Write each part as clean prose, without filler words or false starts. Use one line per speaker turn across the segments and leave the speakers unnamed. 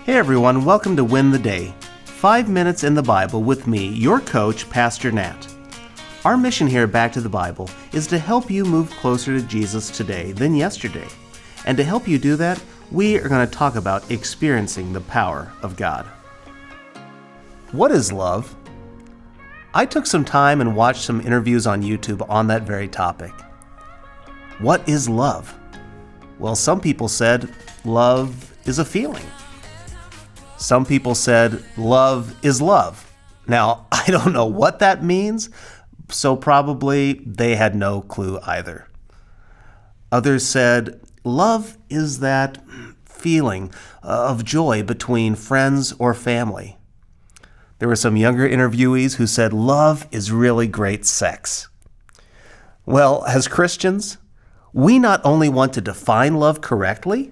Hey everyone, welcome to Win the Day. 5 minutes in the Bible with me, your coach, Pastor Nat. Our mission here at Back to the Bible is to help you move closer to Jesus today than yesterday. And to help you do that, we are going to talk about experiencing the power of God. What is love? I took some time and watched some interviews on YouTube on that very topic. What is love? Well, some people said love is a feeling. Some people said love is love. Now, I don't know what that means, so probably they had no clue either. Others said love is that feeling of joy between friends or family. There were some younger interviewees who said love is really great sex. Well, as Christians, we not only want to define love correctly,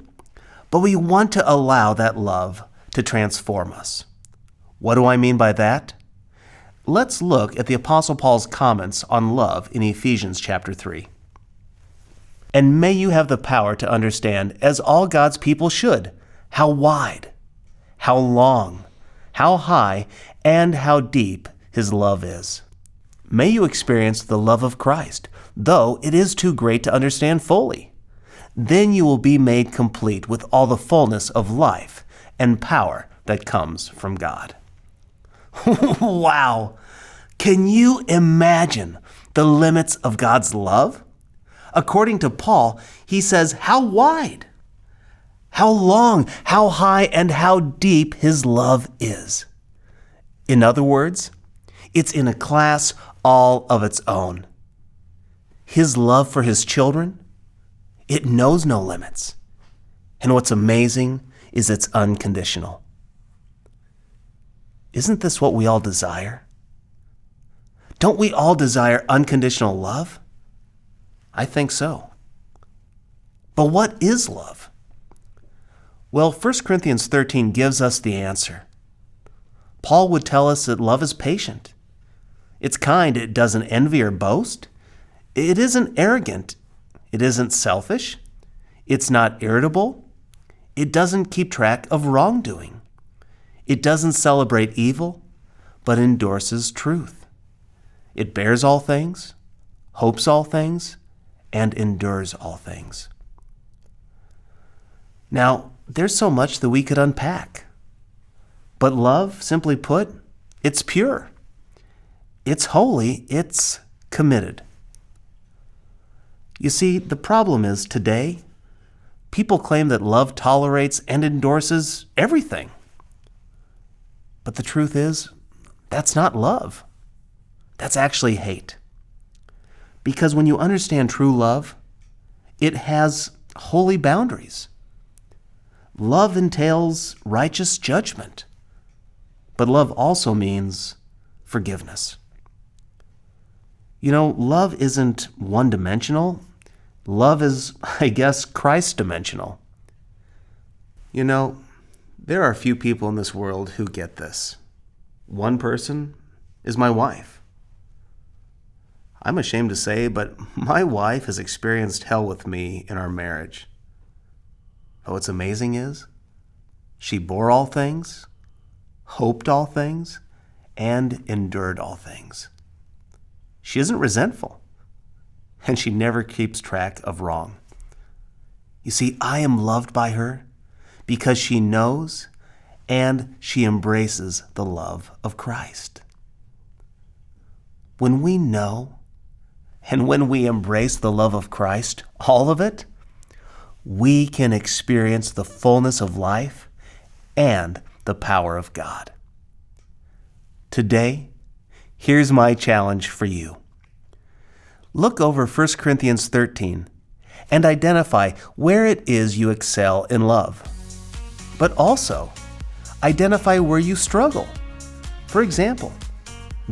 but we want to allow that love to transform us. What do I mean by that? Let's look at the Apostle Paul's comments on love in Ephesians chapter 3. And may you have the power to understand, as all God's people should, how wide, how long, how high, and how deep His love is. May you experience the love of Christ, though it is too great to understand fully. Then you will be made complete with all the fullness of life and power that comes from God. Wow! Can you imagine the limits of God's love? According to Paul, he says how wide, how long, how high, and how deep His love is. In other words, it's in a class all of its own. His love for His children, it knows no limits. And what's amazing is it's unconditional. Isn't this what we all desire? Don't we all desire unconditional love? I think so. But what is love? Well, 1 Corinthians 13 gives us the answer. Paul would tell us that love is patient. It's kind. It doesn't envy or boast. It isn't arrogant. It isn't selfish. It's not irritable. It doesn't keep track of wrongdoing. It doesn't celebrate evil, but endorses truth. It bears all things, hopes all things, and endures all things. Now, there's so much that we could unpack. But love, simply put, it's pure. It's holy. It's committed. You see, the problem is today, people claim that love tolerates and endorses everything. But the truth is, that's not love. That's actually hate. Because when you understand true love, it has holy boundaries. Love entails righteous judgment. But love also means forgiveness. You know, love isn't one-dimensional. Love is, I guess, Christ-dimensional. You know, there are few people in this world who get this. One person is my wife. I'm ashamed to say, but my wife has experienced hell with me in our marriage. But what's amazing is, she bore all things, hoped all things, and endured all things. She isn't resentful, and she never keeps track of wrong. You see, I am loved by her because she knows and she embraces the love of Christ. When we know and when we embrace the love of Christ, all of it, we can experience the fullness of life and the power of God. Today, here's my challenge for you. Look over 1 Corinthians 13 and identify where it is you excel in love. But also, identify where you struggle. For example,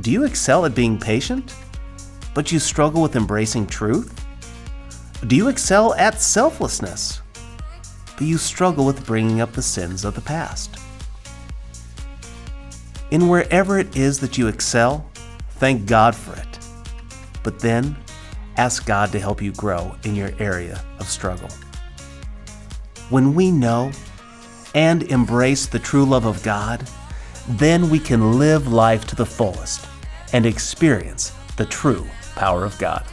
do you excel at being patient, but you struggle with embracing truth? Do you excel at selflessness, but you struggle with bringing up the sins of the past? In wherever it is that you excel, thank God for it. But then, ask God to help you grow in your area of struggle. When we know and embrace the true love of God, then we can live life to the fullest and experience the true power of God.